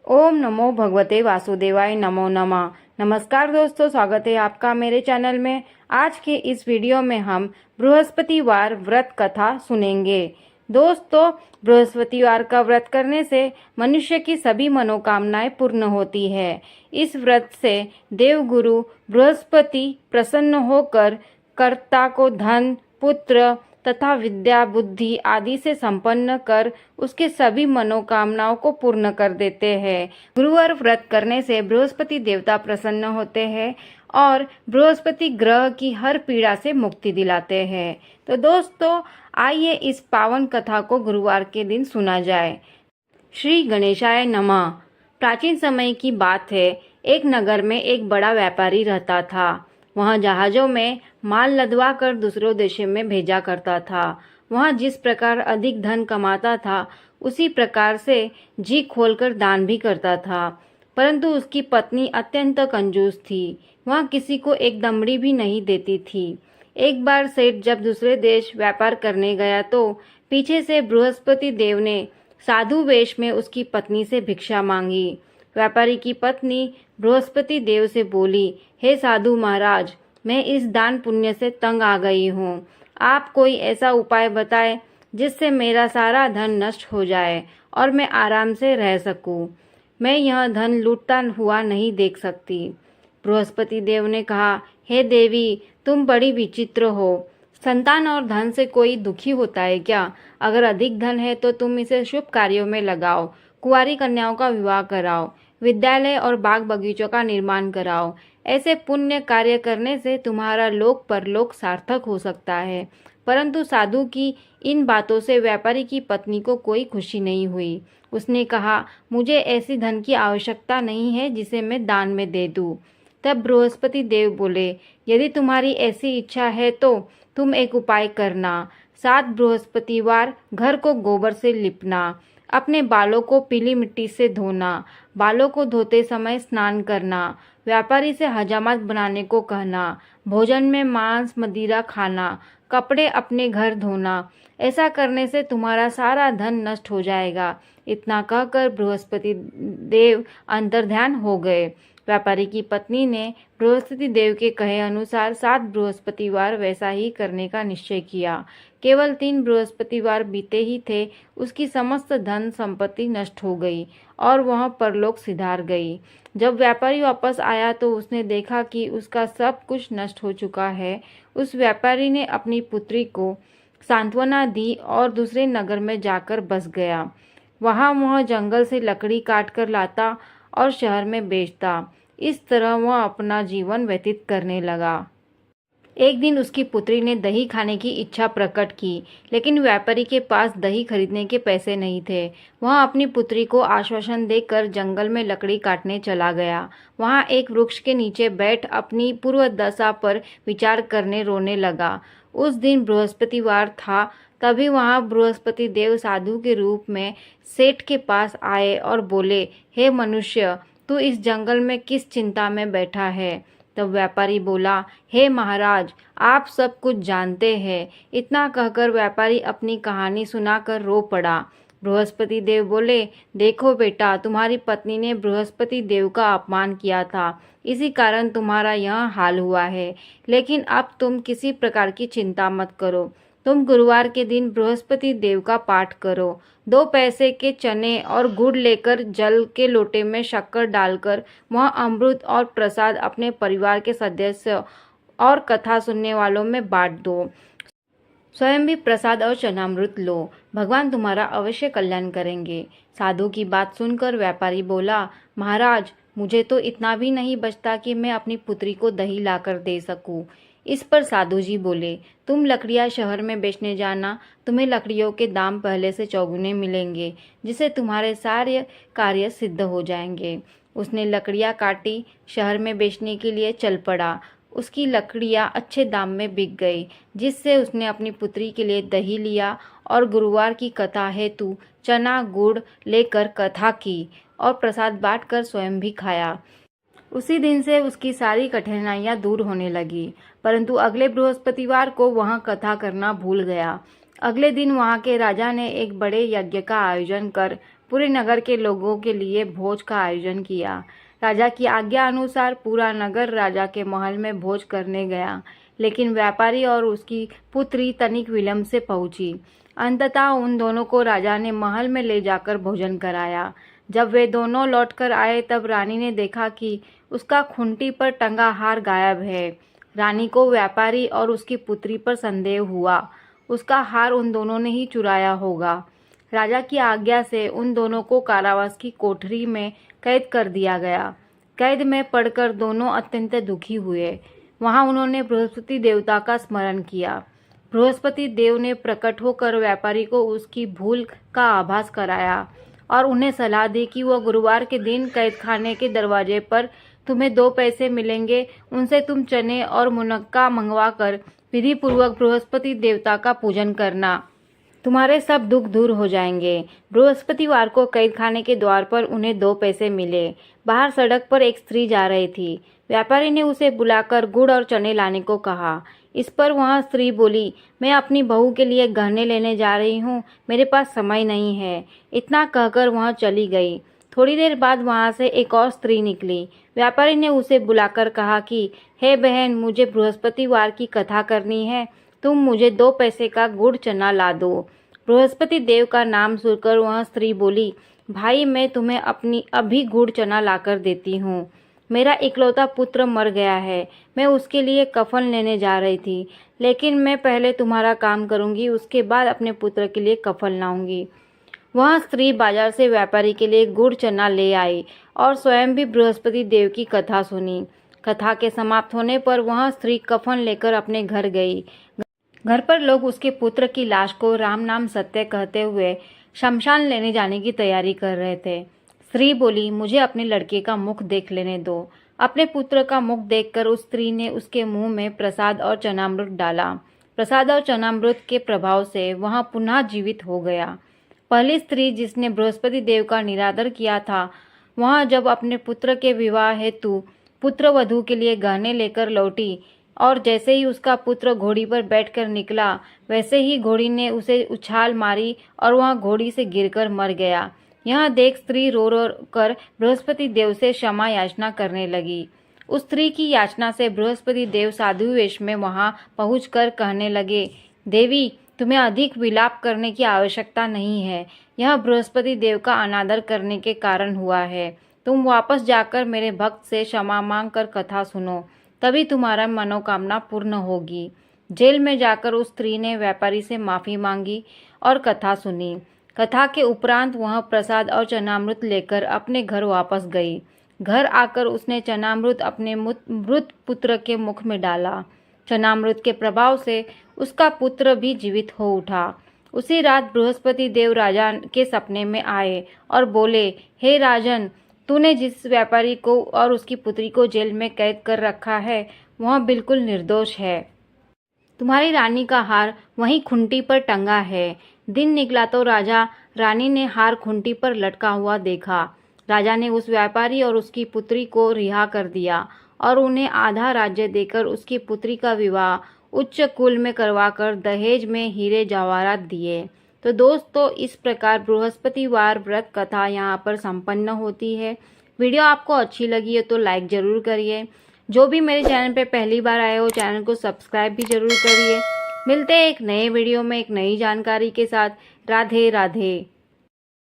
ओम नमो भगवते वासुदेवाय नमो नमः। नमस्कार दोस्तों, स्वागत है आपका मेरे चैनल में। आज के इस वीडियो में हम बृहस्पतिवार व्रत कथा सुनेंगे। दोस्तों, बृहस्पतिवार का व्रत करने से मनुष्य की सभी मनोकामनाएं पूर्ण होती है। इस व्रत से देवगुरु बृहस्पति प्रसन्न होकर कर्ता को धन, पुत्र तथा विद्या, बुद्धि आदि से संपन्न कर उसके सभी मनोकामनाओं को पूर्ण कर देते हैं। गुरुवार व्रत करने से बृहस्पति देवता प्रसन्न होते हैं और बृहस्पति ग्रह की हर पीड़ा से मुक्ति दिलाते हैं। तो दोस्तों, आइए इस पावन कथा को गुरुवार के दिन सुना जाए। श्री गणेशाय नमः। प्राचीन समय की बात है। एक नगर में एक बड़ा व्यापारी रहता था। वह जहाजों में माल लदवा कर दूसरों देशों में भेजा करता था। वह जिस प्रकार अधिक धन कमाता था, उसी प्रकार से जी खोलकर दान भी करता था। परंतु उसकी पत्नी अत्यंत कंजूस थी। वह किसी को एक दमड़ी भी नहीं देती थी। एक बार सेठ जब दूसरे देश व्यापार करने गया तो पीछे से बृहस्पति देव ने साधु वेश में उसकी पत्नी से भिक्षा मांगी। व्यापारी की पत्नी बृहस्पति देव से बोली, हे साधु महाराज, मैं इस दान पुण्य से तंग आ गई हूँ। आप कोई ऐसा उपाय बताएं जिससे मेरा सारा धन नष्ट हो जाए और मैं आराम से रह सकूं। मैं यह धन लूटता हुआ नहीं देख सकती। बृहस्पति देव ने कहा, हे देवी, तुम बड़ी विचित्र हो। संतान और धन से कोई दुखी होता है क्या? अगर अधिक धन है तो तुम इसे शुभ कार्यों में लगाओ। कुंवारी कन्याओं का विवाह कराओ, विद्यालय और बाग बगीचों का निर्माण कराओ। ऐसे पुण्य कार्य करने से तुम्हारा लोक परलोक सार्थक हो सकता है। परंतु साधु की इन बातों से व्यापारी की पत्नी को कोई खुशी नहीं हुई। उसने कहा, मुझे ऐसी धन की आवश्यकता नहीं है जिसे मैं दान में दे दूं। तब बृहस्पति देव बोले, यदि तुम्हारी ऐसी इच्छा है तो तुम एक उपाय करना। 7 बृहस्पतिवार घर को गोबर से लिपना, अपने बालों को पीली मिट्टी से धोना, बालों को धोते समय स्नान करना, व्यापारी से हजामत बनाने को कहना, भोजन में मांस मदिरा खाना, कपड़े अपने घर धोना। ऐसा करने से तुम्हारा सारा धन नष्ट हो जाएगा। इतना कहकर बृहस्पति देव अंतर्ध्यान हो गए। व्यापारी की पत्नी ने बृहस्पति देव के कहे अनुसार 7 बृहस्पतिवार वैसा ही करने का निश्चय किया। केवल 3 बृहस्पतिवार बीते ही थे, उसकी समस्त धन संपत्ति नष्ट हो गई और वह परलोक सिधार गई। जब व्यापारी वापस आया तो उसने देखा कि उसका सब कुछ नष्ट हो चुका है। उस व्यापारी ने अपनी पुत्री को सांत्वना दी और दूसरे नगर में जाकर बस गया। वहाँ वह जंगल से लकड़ी काट कर लाता और शहर में बेचता। इस तरह वह अपना जीवन व्यतीत करने लगा। एक दिन उसकी पुत्री ने दही खाने की इच्छा प्रकट की, लेकिन व्यापारी के पास दही खरीदने के पैसे नहीं थे। वह अपनी पुत्री को आश्वासन देकर जंगल में लकड़ी काटने चला गया। वहाँ एक वृक्ष के नीचे बैठ अपनी पूर्व दशा पर विचार करने रोने लगा। उस दिन बृहस्पतिवार था। तभी वहाँ बृहस्पति देव साधु के रूप में सेठ के पास आए और बोले, हे मनुष्य, तू इस जंगल में किस चिंता में बैठा है? तब व्यापारी बोला, हे महाराज, आप सब कुछ जानते हैं। इतना कहकर व्यापारी अपनी कहानी सुनाकर रो पड़ा। बृहस्पति देव बोले, देखो बेटा, तुम्हारी पत्नी ने बृहस्पति देव का अपमान किया था, इसी कारण तुम्हारा यह हाल हुआ है। लेकिन अब तुम किसी प्रकार की चिंता मत करो। तुम गुरुवार के दिन बृहस्पति देव का पाठ करो। 2 पैसे के चने और गुड़ लेकर जल के लोटे में शक्कर डालकर वह अमृत और प्रसाद अपने परिवार के सदस्य और कथा सुनने वालों में बांट दो। स्वयं भी प्रसाद और चनामृत लो। भगवान तुम्हारा अवश्य कल्याण करेंगे। साधु की बात सुनकर व्यापारी बोला, महाराज, मुझे तो इतना भी नहीं बचता कि मैं अपनी पुत्री को दही लाकर दे सकूं। इस पर साधु जी बोले, तुम लकड़ियां शहर में बेचने जाना। तुम्हें लकड़ियों के दाम पहले से चौगुने मिलेंगे, जिससे तुम्हारे सारे कार्य सिद्ध हो जाएंगे। उसने लकड़ियां काटी, शहर में बेचने के लिए चल पड़ा। उसकी लकड़ियां अच्छे दाम में बिक गई, जिससे उसने अपनी पुत्री के लिए दही लिया और गुरुवार की कथा हेतु चना गुड़ लेकर कथा की और प्रसाद बांटकर स्वयं भी खाया। उसी दिन से उसकी सारी कठिनाइयां दूर होने लगी। परंतु अगले बृहस्पतिवार को वह कथा करना भूल गया। अगले दिन वहां के राजा ने एक बड़े यज्ञ का आयोजन कर पूरे नगर के लोगों के लिए भोज का आयोजन किया। राजा की आज्ञा अनुसार पूरा नगर राजा के महल में भोज करने गया, लेकिन व्यापारी और उसकी पुत्री तनिक विलंब से पहुंची। अंततः उन दोनों को राजा ने महल में ले जाकर भोजन कराया। जब वे दोनों लौटकर आए तब रानी ने देखा कि उसका खूंटी पर टंगा हार गायब है। रानी को व्यापारी और उसकी पुत्री पर संदेह हुआ। उसका हार उन दोनों ने ही चुराया होगा। राजा की आज्ञा से उन दोनों को कारावास की कोठरी में कैद कर दिया गया। कैद में पड़कर दोनों अत्यंत दुखी हुए। वहां उन्होंने बृहस्पति देवता का स्मरण किया। बृहस्पति देव ने प्रकट होकर व्यापारी को उसकी भूल का आभास कराया और उन्हें सलाह दी कि वह गुरुवार के दिन कैद खाने के दरवाजे पर तुम्हें 2 पैसे मिलेंगे, उनसे तुम चने और मुनक्का मंगवा कर विधि पूर्वक बृहस्पति देवता का पूजन करना। तुम्हारे सब दुख दूर हो जाएंगे। बृहस्पतिवार को कैद खाने के द्वार पर उन्हें 2 पैसे मिले। बाहर सड़क पर एक स्त्री जा रही थी। व्यापारी ने उसे बुलाकर गुड़ और चने लाने को कहा। इस पर वह स्त्री बोली, मैं अपनी बहू के लिए गहने लेने जा रही हूँ, मेरे पास समय नहीं है। इतना कहकर वह चली गई। थोड़ी देर बाद वहां से एक और स्त्री निकली। व्यापारी ने उसे बुलाकर कहा कि हे बहन, मुझे बृहस्पतिवार की कथा करनी है, तुम मुझे 2 पैसे का गुड़ चना ला दो। बृहस्पति देव का नाम सुनकर वह स्त्री बोली, भाई मैं तुम्हें अपनी अभी गुड़ चना लाकर देती हूँ। मेरा इकलौता पुत्र मर गया है, मैं उसके लिए कफन लेने जा रही थी, लेकिन मैं पहले तुम्हारा काम करूँगी, उसके बाद अपने पुत्र के लिए कफन लाऊंगी। वह स्त्री बाजार से व्यापारी के लिए गुड़ चना ले आई और स्वयं भी बृहस्पति देव की कथा सुनी। कथा के समाप्त होने पर वह स्त्री कफन लेकर अपने घर गई। घर पर लोग उसके पुत्र की लाश को राम नाम सत्य कहते हुए शमशान लेने जाने की तैयारी कर रहे थे। स्त्री बोली, मुझे अपने लड़के का मुख देख लेने दो। अपने पुत्र का मुख देखकर उस स्त्री ने उसके मुंह में प्रसाद और चनामृत डाला। प्रसाद और चनामृत के प्रभाव से वह पुनः जीवित हो गया। पहली स्त्री जिसने बृहस्पति देव का निरादर किया था, वह जब अपने पुत्र के विवाह हेतु पुत्र वधू के लिए गहने लेकर लौटी और जैसे ही उसका पुत्र घोड़ी पर बैठकर निकला, वैसे ही घोड़ी ने उसे उछाल मारी और वह घोड़ी से गिरकर मर गया। यह देख स्त्री रो रो कर बृहस्पति देव से क्षमा याचना करने लगी। उस स्त्री की याचना से बृहस्पति देव साधु वेश में वहां पहुंचकर कहने लगे, देवी, तुम्हें अधिक विलाप करने की आवश्यकता नहीं है। यह बृहस्पति देव का अनादर करने के कारण हुआ है। तुम वापस जाकर मेरे भक्त से क्षमा मांग कर कथा सुनो, तभी तुम्हारा मनोकामना पूर्ण होगी। जेल में जाकर उस स्त्री ने व्यापारी से माफी मांगी और कथा सुनी। कथा के उपरांत वह प्रसाद और चनामृत लेकर अपने घर वापस गई। घर आकर उसने चनामृत अपने मृत पुत्र के मुख में डाला। चनामृत के प्रभाव से उसका पुत्र भी जीवित हो उठा। उसी रात बृहस्पति देव राजा के सपने में आए और बोले, हे राजन, तूने जिस व्यापारी को और उसकी पुत्री को जेल में कैद कर रखा है, वह बिल्कुल निर्दोष है। तुम्हारी रानी का हार वहीं खूंटी पर टंगा है। दिन निकला तो राजा रानी ने हार खूंटी पर लटका हुआ देखा। राजा ने उस व्यापारी और उसकी पुत्री को रिहा कर दिया और उन्हें आधा राज्य देकर उसकी पुत्री का विवाह उच्च कुल में करवाकर दहेज में हीरे जवाहरात दिए। तो दोस्तों, इस प्रकार बृहस्पतिवार व्रत कथा यहाँ पर संपन्न होती है। वीडियो आपको अच्छी लगी है तो लाइक जरूर करिए। जो भी मेरे चैनल पे पहली बार आए हो, चैनल को सब्सक्राइब भी जरूर करिए। मिलते हैं एक नए वीडियो में एक नई जानकारी के साथ। राधे राधे।